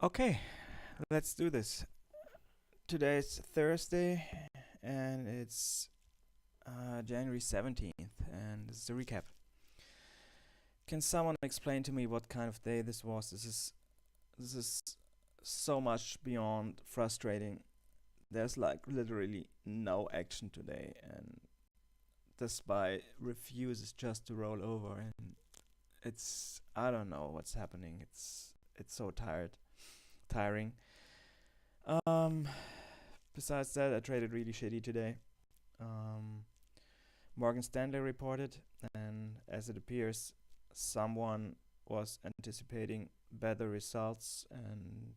Okay, let's do this. Today is Thursday and it's January 17th, and this is a recap. Can someone explain to me what kind of day this was? This is so much beyond frustrating. There's like literally no action today, and the SPY refuses just to roll over, and it's I don't know what's happening. It's so tiring. Um, Besides that, I traded really shitty today. Um, Morgan Stanley reported, and as it appears, someone was anticipating better results, and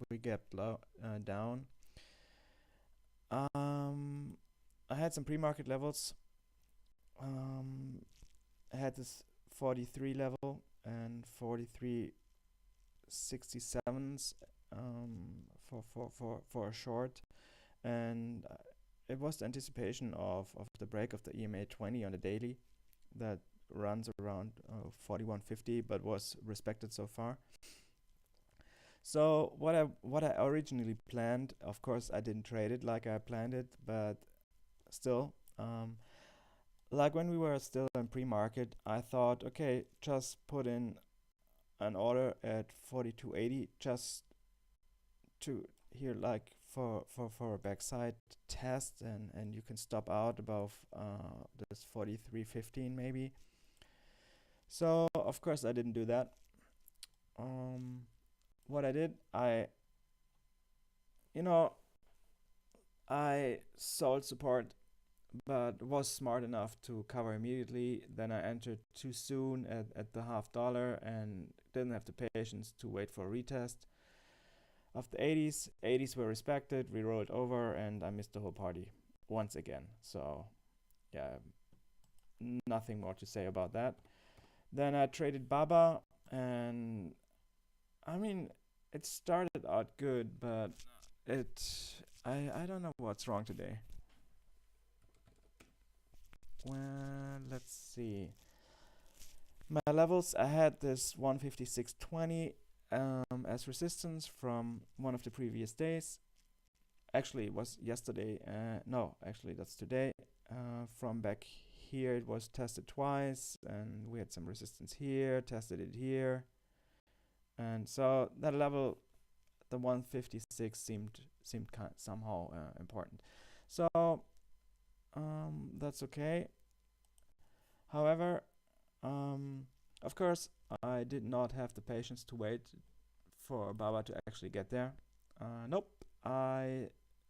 we gapped down. Um, I had some pre-market levels. Um, I had this 43 level and 43.67s for a short, and it was the anticipation of the break of the EMA 20 on the daily that runs around 41.50 but was respected so far. So what I originally planned, of course I didn't trade it like I planned it, but still, like when we were still in pre-market, I thought, okay, just put in an order at 42.80 just to here like for a backside test, and you can stop out above this 43.15 maybe. So of course I didn't do that. um what I did, you know I sold support but was smart enough to cover immediately. Then I entered too soon at the $0.50 and didn't have the patience to wait for a retest of the 80s. 80s were respected, we rolled over, and I missed the whole party once again. So yeah, nothing more to say about that. Then I traded Baba, and I mean, it started out good, but I don't know what's wrong today. Well, let's see. My levels, I had this 156.20 as resistance from one of the previous days. Actually, it was yesterday. No, actually, that's today. From back here, it was tested twice, and we had some resistance here, tested it here. And so that level, the 156, seemed somehow important. So that's okay. However, of course, I did not have the patience to wait for Baba to actually get there. Nope, I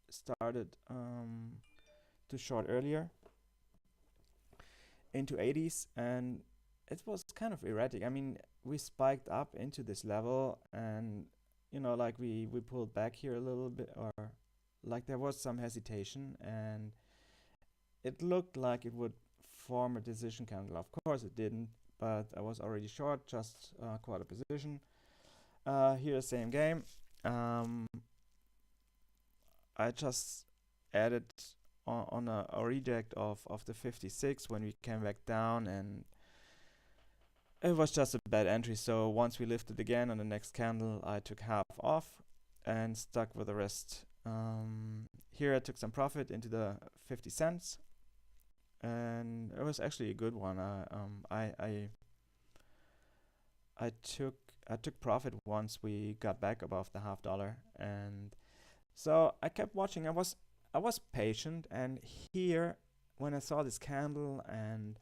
started to short earlier into 80s, and it was kind of erratic. I mean, we spiked up into this level, and like we pulled back here a little bit, or like there was some hesitation, and it looked like it would form a decision candle. Of course it didn't, but I was already short, just quarter position. Here, same game. I just added on a reject of the 56 when we came back down, and it was just a bad entry. So once we lifted again on the next candle, I took half off and stuck with the rest. Here I took some profit into the 50 cents, and it was actually a good one. I took profit once we got back above the $0.50, and so I kept watching. I was patient, and here when I saw this candle, and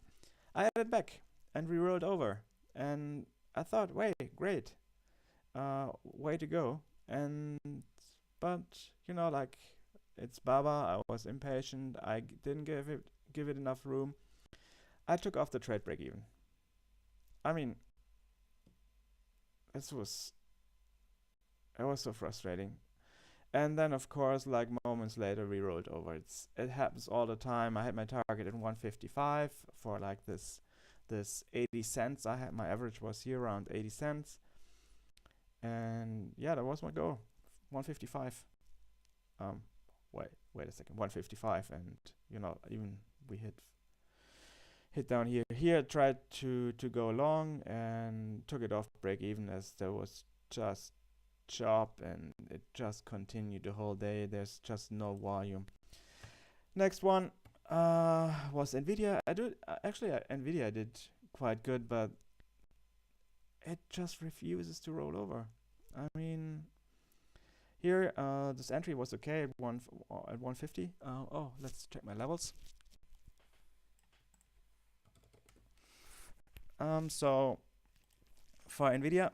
I added back, and we rolled over, and I thought, wait, great, way to go. And but like, it's Baba. I was impatient. I didn't give it enough room. I took off the trade break even. I mean, this was it was so frustrating. And then of course, like moments later, we rolled over. It happens all the time. I had my target at 155 for like this 80 cents. I had my average was here around 80 cents, and yeah, that was my goal, 155. Um, wait a second, 155, and even we hit down here. Here I tried to go long and took it off break even, as there was job, and it just continued the whole day. There's just no volume. Next one was NVDA. NVDA I did quite good, but it just refuses to roll over. I mean, here this entry was okay at 150. Let's check my levels. So for NVIDIA,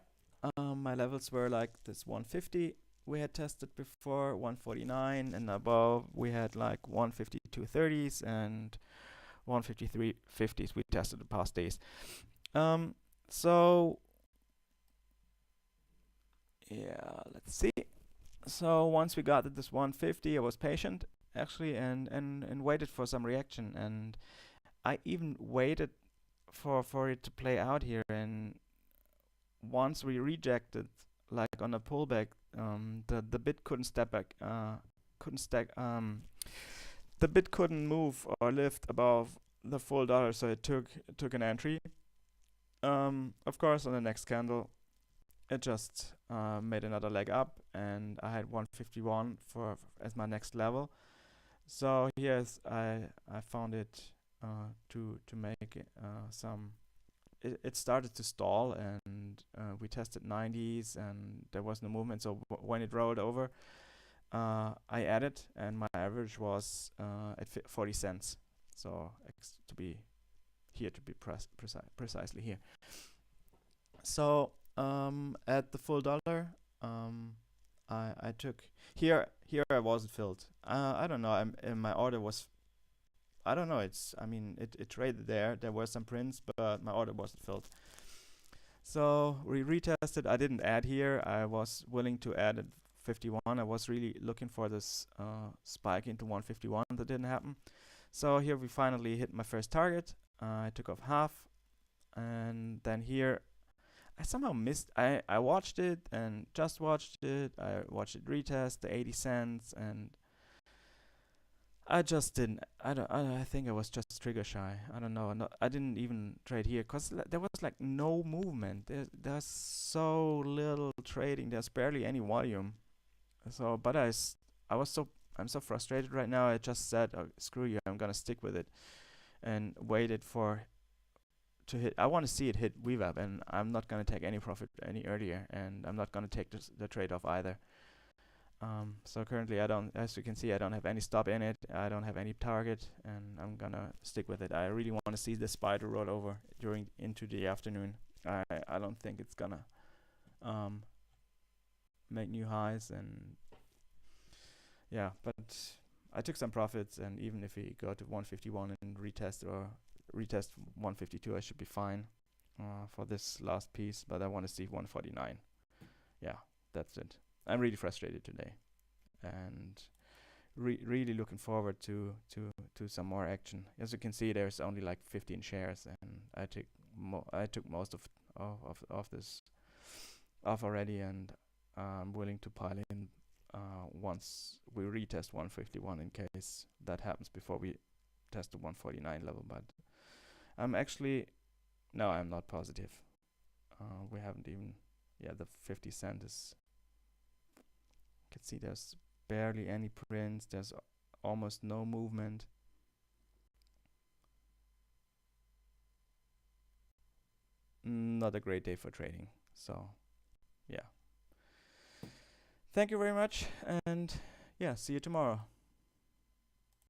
my levels were like this 150 we had tested before, 149, and above we had like 152 30s and 153 50s we tested the past days. So yeah, let's see. So once we got to this 150, I was patient actually and waited for some reaction, and I even waited for it to play out here. And once we rejected, like on a pullback, the bid couldn't step back, couldn't stack, the bid couldn't move or lift above the full dollar, so it took an entry. Of course, on the next candle, it just made another leg up, and I had 151 as my next level. So here's I found it to make some. It started to stall, and we tested 90s, and there was no movement. So when it rolled over, I added, and my average was at 40 cents. So to be precisely here. So at the full dollar, I took here I wasn't filled. I don't know. My order was. I don't know. It traded there. There were some prints, but my order wasn't filled. So we retested. I didn't add here. I was willing to add at 51. I was really looking for this spike into 151. That didn't happen. So here we finally hit my first target. I took off half, and then here I somehow missed. I watched it and just watched it. I watched it retest the 80 cents, and I just didn't. I think I was just trigger shy. I don't know. I didn't even trade here because there was like no movement. There's so little trading. There's barely any volume. So, but I'm so frustrated right now. I just said, oh, screw you. I'm gonna stick with it, and waited to hit. I want to see it hit VWAP, and I'm not gonna take any profit any earlier, and I'm not gonna take the trade off either. So currently as you can see, I don't have any stop in it. I don't have any target, and I'm gonna stick with it. I really want to see the spider roll over into the afternoon. I don't think it's gonna make new highs, and yeah, but I took some profits, and even if we go to 151 and retest 152, I should be fine for this last piece, but I want to see 149. Yeah, that's it. I'm really frustrated today, and really looking forward to some more action. As you can see, there's only like 15 shares, and I took most of this off already, and I'm willing to pile in once we retest 151 in case that happens before we test the 149 level. But I'm not positive. We haven't even, the 50 cent is. You can see there's barely any prints. There's almost no movement. Not a great day for trading. So, yeah. Thank you very much, and yeah, see you tomorrow.